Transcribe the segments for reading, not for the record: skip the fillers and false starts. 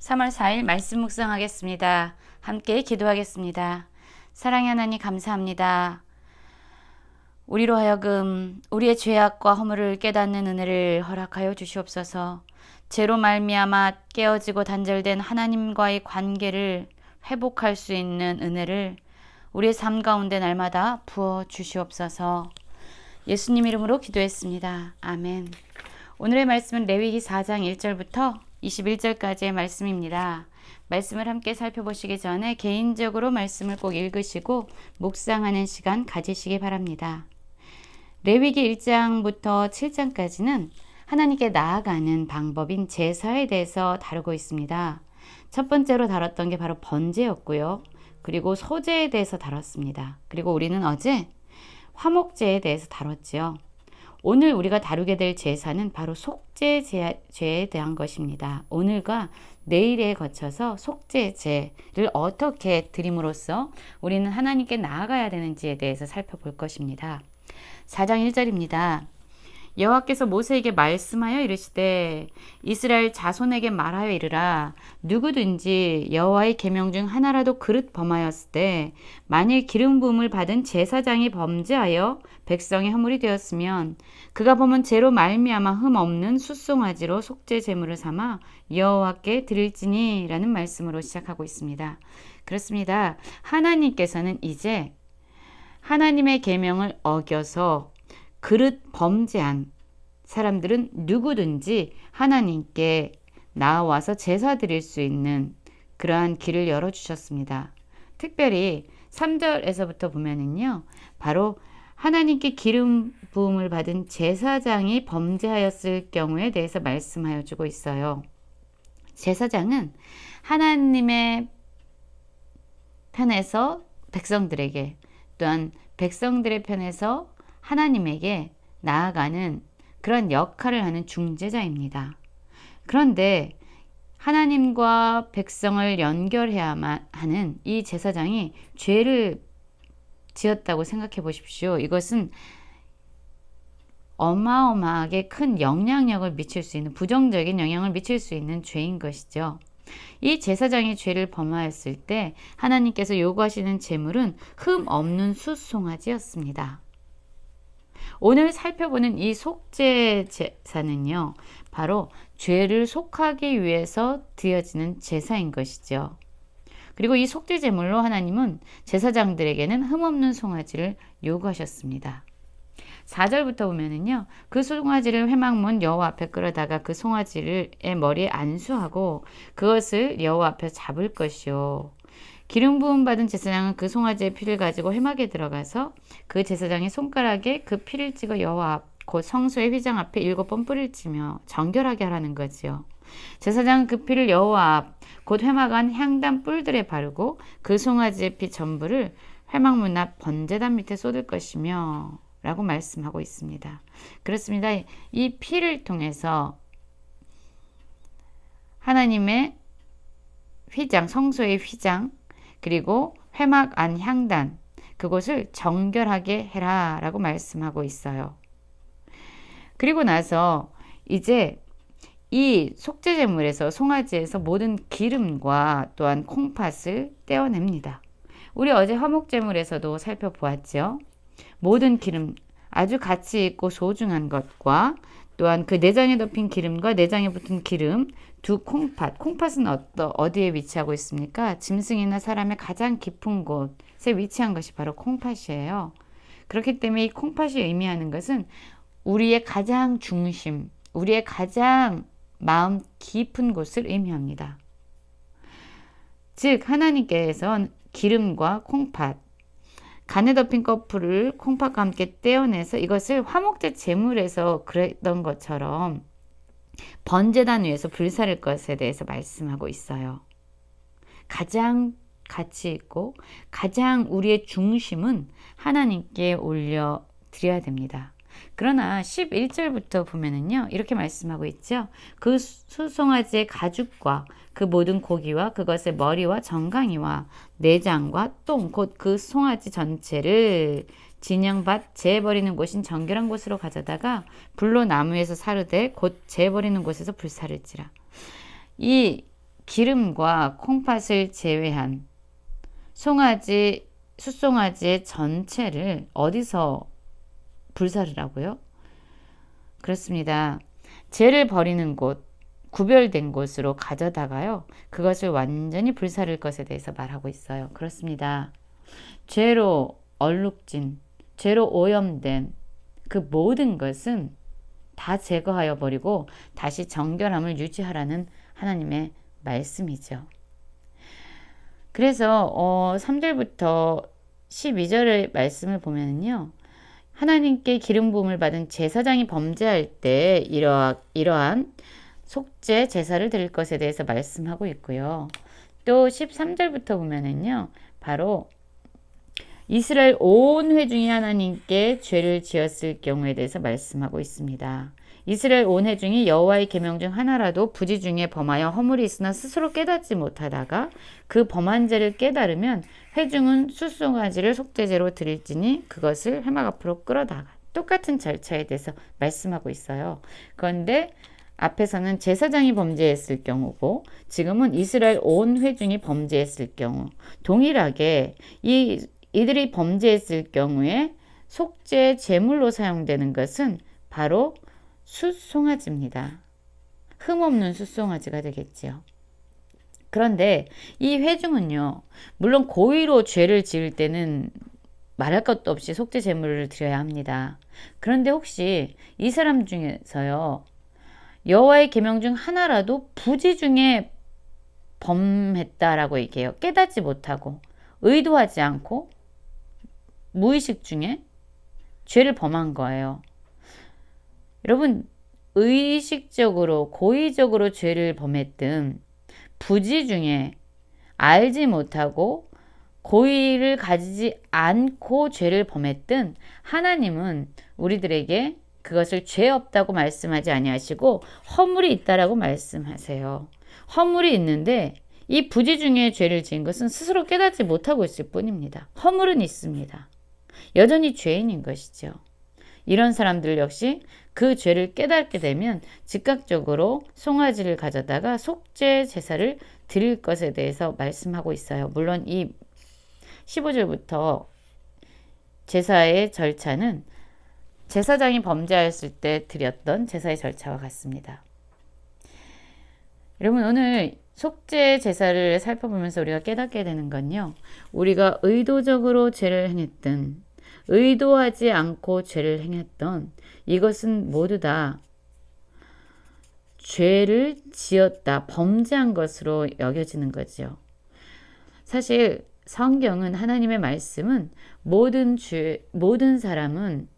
3월 4일 말씀 묵상하겠습니다. 함께 기도하겠습니다. 사랑의 하나님 감사합니다. 우리로 하여금 우리의 죄악과 허물을 깨닫는 은혜를 허락하여 주시옵소서. 죄로 말미암아 깨어지고 단절된 하나님과의 관계를 회복할 수 있는 은혜를 우리의 삶 가운데 날마다 부어 주시옵소서. 예수님 이름으로 기도했습니다. 아멘. 오늘의 말씀은 레위기 4장 1절부터 21절까지의 말씀입니다. 말씀을 함께 살펴보시기 전에 개인적으로 말씀을 꼭 읽으시고 묵상하는 시간 가지시기 바랍니다. 레위기 1장부터 7장까지는 하나님께 나아가는 방법인 제사에 대해서 다루고 있습니다. 첫 번째로 다뤘던 게 바로 번제였고요. 그리고 소제에 대해서 다뤘습니다. 그리고 우리는 어제 화목제에 대해서 다뤘지요. 오늘 우리가 다루게 될 제사는 바로 속죄제에 대한 것입니다. 오늘과 내일에 거쳐서 속죄제를 어떻게 드림으로써 우리는 하나님께 나아가야 되는지에 대해서 살펴볼 것입니다. 4장 1절입니다. 여호와께서 모세에게 말씀하여 이르시되 이스라엘 자손에게 말하여 이르라. 누구든지 여호와의 계명 중 하나라도 그릇 범하였을 때 만일 기름 부음을 받은 제사장이 범죄하여 백성의 허물이 되었으면 그가 범한 죄로 말미암아 흠 없는 숫송아지로 속죄 제물을 삼아 여호와께 드릴지니 라는 말씀으로 시작하고 있습니다. 그렇습니다. 하나님께서는 이제 하나님의 계명을 어겨서 그릇 범죄한 사람들은 누구든지 하나님께 나와서 제사 드릴 수 있는 그러한 길을 열어주셨습니다. 특별히 3절에서부터 보면은요, 바로 하나님께 기름 부음을 받은 제사장이 범죄하였을 경우에 대해서 말씀하여 주고 있어요. 제사장은 하나님의 편에서 백성들에게 또한 백성들의 편에서 하나님에게 나아가는 그런 역할을 하는 중재자입니다. 그런데 하나님과 백성을 연결해야만 하는 이 제사장이 죄를 지었다고 생각해 보십시오. 이것은 어마어마하게 큰 영향력을 미칠 수 있는, 부정적인 영향을 미칠 수 있는 죄인 것이죠. 이 제사장이 죄를 범하였을 때 하나님께서 요구하시는 제물은 흠 없는 숫송아지였습니다. 오늘 살펴보는 이 속죄 제사는요, 바로 죄를 속하기 위해서 드려지는 제사인 것이죠. 그리고 이 속죄 제물로 하나님은 제사장들에게는 흠없는 송아지를 요구하셨습니다. 4절부터 보면은요, 그 송아지를 회막문 여호와 앞에 끌어다가 그 송아지를 머리에 안수하고 그것을 여호와 앞에 잡을 것이요. 기름 부음 받은 제사장은 그 송아지의 피를 가지고 회막에 들어가서 그 제사장의 손가락에 그 피를 찍어 여호와 앞 곧 성소의 휘장 앞에 7번 뿌리치며 정결하게 하라는 거지요. 제사장은 그 피를 여호와 앞 곧 회막 안 향단 뿔들에 바르고 그 송아지의 피 전부를 회막문 앞 번제단 밑에 쏟을 것이며 라고 말씀하고 있습니다. 그렇습니다. 이 피를 통해서 하나님의 휘장, 성소의 휘장, 그리고 회막 안 향단, 그곳을 정결하게 해라 라고 말씀하고 있어요. 그리고 나서 이제 이 속죄제물에서, 송아지에서 모든 기름과 또한 콩팥을 떼어냅니다. 우리 어제 화목제물에서도 살펴보았죠. 모든 기름, 아주 가치 있고 소중한 것과 또한 그 내장에 덮인 기름과 내장에 붙은 기름, 두 콩팥. 콩팥은 어디에 위치하고 있습니까? 짐승이나 사람의 가장 깊은 곳에 위치한 것이 바로 콩팥이에요. 그렇기 때문에 이 콩팥이 의미하는 것은 우리의 가장 중심, 우리의 가장 마음 깊은 곳을 의미합니다. 즉 하나님께서는 기름과 콩팥, 간에 덮인 거풀을 콩팥과 함께 떼어내서 이것을 화목제 제물에서 그랬던 것처럼 번제단 위에서 불사를 것에 대해서 말씀하고 있어요. 가장 가치 있고 가장 우리의 중심은 하나님께 올려드려야 됩니다. 그러나 11절부터 보면은요, 이렇게 말씀하고 있죠. 그 숫송아지의 가죽과 그 모든 고기와 그것의 머리와 정강이와 내장과 똥, 곧 그 송아지 전체를 진영밭 재버리는 곳인 정결한 곳으로 가져다가 불로 나무에서 사르되 곧 재버리는 곳에서 불사를지라. 이 기름과 콩팥을 제외한 송아지, 숫송아지의 전체를 어디서 불사를 하고요? 그렇습니다. 죄를 버리는 곳, 구별된 곳으로 가져다가요. 그것을 완전히 불사를 것에 대해서 말하고 있어요. 그렇습니다. 죄로 얼룩진, 죄로 오염된 그 모든 것은 다 제거하여 버리고 다시 정결함을 유지하라는 하나님의 말씀이죠. 그래서 3절부터 12절의 말씀을 보면요. 하나님께 기름 부음을 받은 제사장이 범죄할 때 이러한 속죄 제사를 드릴 것에 대해서 말씀하고 있고요. 또 13절부터 보면은요. 바로 이스라엘 온 회중이 하나님께 죄를 지었을 경우에 대해서 말씀하고 있습니다. 이스라엘 온 회중이 여호와의 계명 중 하나라도 부지 중에 범하여 허물이 있으나 스스로 깨닫지 못하다가 그 범한 죄를 깨달으면 회중은 숫송아지를 속죄제로 드릴지니 그것을 회막 앞으로 끌어다가 똑같은 절차에 대해서 말씀하고 있어요. 그런데 앞에서는 제사장이 범죄했을 경우고 지금은 이스라엘 온 회중이 범죄했을 경우 동일하게 이들이 범죄했을 경우에 속죄 제물로 사용되는 것은 바로 숫송아지입니다. 흠없는 숫송아지가 되겠지요. 그런데 이 회중은요, 물론 고의로 죄를 지을 때는 말할 것도 없이 속죄 제물을 드려야 합니다. 그런데 혹시 이 사람 중에서요, 여호와의 계명 중 하나라도 부지 중에 범했다라고 얘기해요. 깨닫지 못하고 의도하지 않고 무의식 중에 죄를 범한 거예요. 여러분, 의식적으로 고의적으로 죄를 범했든 부지 중에 알지 못하고 고의를 가지지 않고 죄를 범했든 하나님은 우리들에게 그것을 죄 없다고 말씀하지 아니하시고 허물이 있다라고 말씀하세요. 허물이 있는데 이 부지 중에 죄를 지은 것은 스스로 깨닫지 못하고 있을 뿐입니다. 허물은 있습니다. 여전히 죄인인 것이죠. 이런 사람들 역시 그 죄를 깨닫게 되면 즉각적으로 송아지를 가져다가 속죄 제사를 드릴 것에 대해서 말씀하고 있어요. 물론 이 15절부터 제사의 절차는 제사장이 범죄하였을 때 드렸던 제사의 절차와 같습니다. 여러분, 오늘 속죄 제사를 살펴보면서 우리가 깨닫게 되는 건요. 우리가 의도적으로 죄를 행했든 의도하지 않고 죄를 행했던 이것은 모두 다 죄를 지었다, 범죄한 것으로 여겨지는 거죠. 사실 성경은 하나님의 말씀은 모든 사람은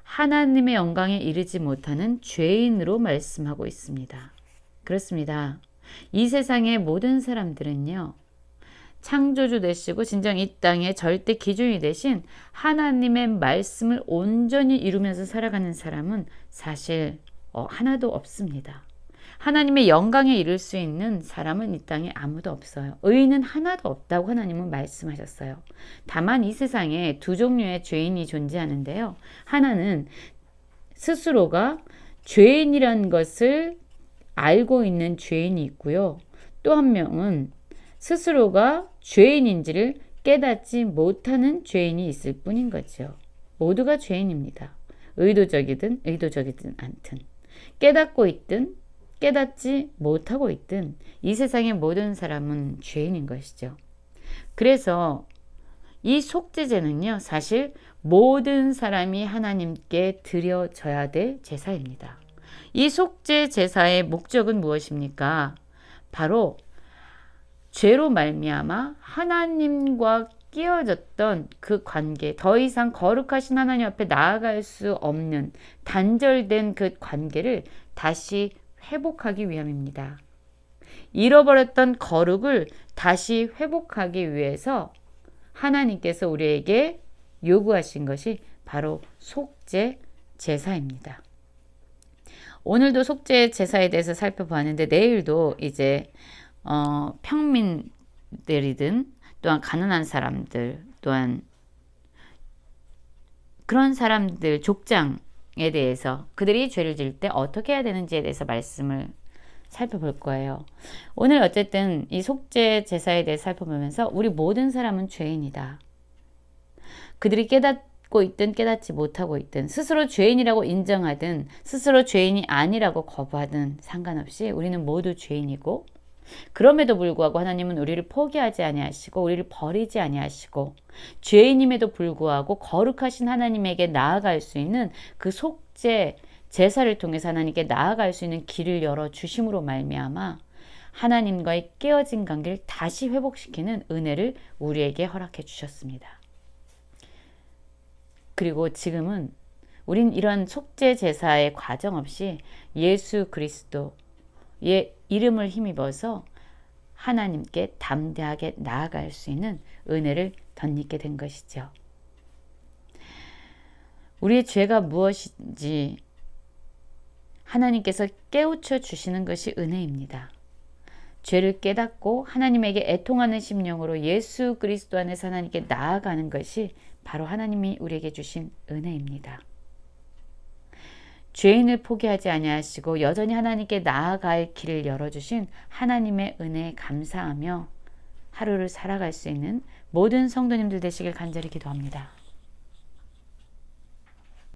하나님의 영광에 이르지 못하는 죄인으로 말씀하고 있습니다. 그렇습니다. 이 세상의 모든 사람들은요. 창조주 되시고 진정 이 땅의 절대 기준이 되신 하나님의 말씀을 온전히 이루면서 살아가는 사람은 사실 하나도 없습니다. 하나님의 영광에 이를 수 있는 사람은 이 땅에 아무도 없어요. 의인은 하나도 없다고 하나님은 말씀하셨어요. 다만 이 세상에 두 종류의 죄인이 존재하는데요. 하나는 스스로가 죄인이란 것을 알고 있는 죄인이 있고요. 또 한 명은 스스로가 죄인인지를 깨닫지 못하는 죄인이 있을 뿐인 거죠. 모두가 죄인입니다. 의도적이든 의도적이든 않든 깨닫고 있든 깨닫지 못하고 있든 이 세상의 모든 사람은 죄인인 것이죠. 그래서 이 속죄제는요, 사실 모든 사람이 하나님께 드려져야 될 제사입니다. 이 속죄 제사의 목적은 무엇입니까? 바로 죄로 말미암아 하나님과 끼어졌던 그 관계, 더 이상 거룩하신 하나님 앞에 나아갈 수 없는 단절된 그 관계를 다시 회복하기 위함입니다. 잃어버렸던 거룩을 다시 회복하기 위해서 하나님께서 우리에게 요구하신 것이 바로 속죄 제사입니다. 오늘도 속죄 제사에 대해서 살펴보았는데 내일도 이제 평민들이든 또한 가난한 사람들 또한 그런 사람들 족장에 대해서 그들이 죄를 지을 때 어떻게 해야 되는지에 대해서 말씀을 살펴볼 거예요. 오늘 어쨌든 이 속죄 제사에 대해 살펴보면서 우리 모든 사람은 죄인이다. 그들이 깨닫고 있든 깨닫지 못하고 있든 스스로 죄인이라고 인정하든 스스로 죄인이 아니라고 거부하든 상관없이 우리는 모두 죄인이고, 그럼에도 불구하고 하나님은 우리를 포기하지 아니하시고 우리를 버리지 아니하시고 죄인임에도 불구하고 거룩하신 하나님에게 나아갈 수 있는 그 속죄 제사를 통해서 하나님께 나아갈 수 있는 길을 열어 주심으로 말미암아 하나님과의 깨어진 관계를 다시 회복시키는 은혜를 우리에게 허락해 주셨습니다. 그리고 지금은 우린 이런 속죄 제사의 과정 없이 예수 그리스도의 이름을 힘입어서 하나님께 담대하게 나아갈 수 있는 은혜를 덧입게 된 것이죠. 우리의 죄가 무엇인지 하나님께서 깨우쳐 주시는 것이 은혜입니다. 죄를 깨닫고 하나님에게 애통하는 심령으로 예수 그리스도 안에서 하나님께 나아가는 것이 바로 하나님이 우리에게 주신 은혜입니다. 죄인을 포기하지 아니하시고 여전히 하나님께 나아갈 길을 열어주신 하나님의 은혜에 감사하며 하루를 살아갈 수 있는 모든 성도님들 되시길 간절히 기도합니다.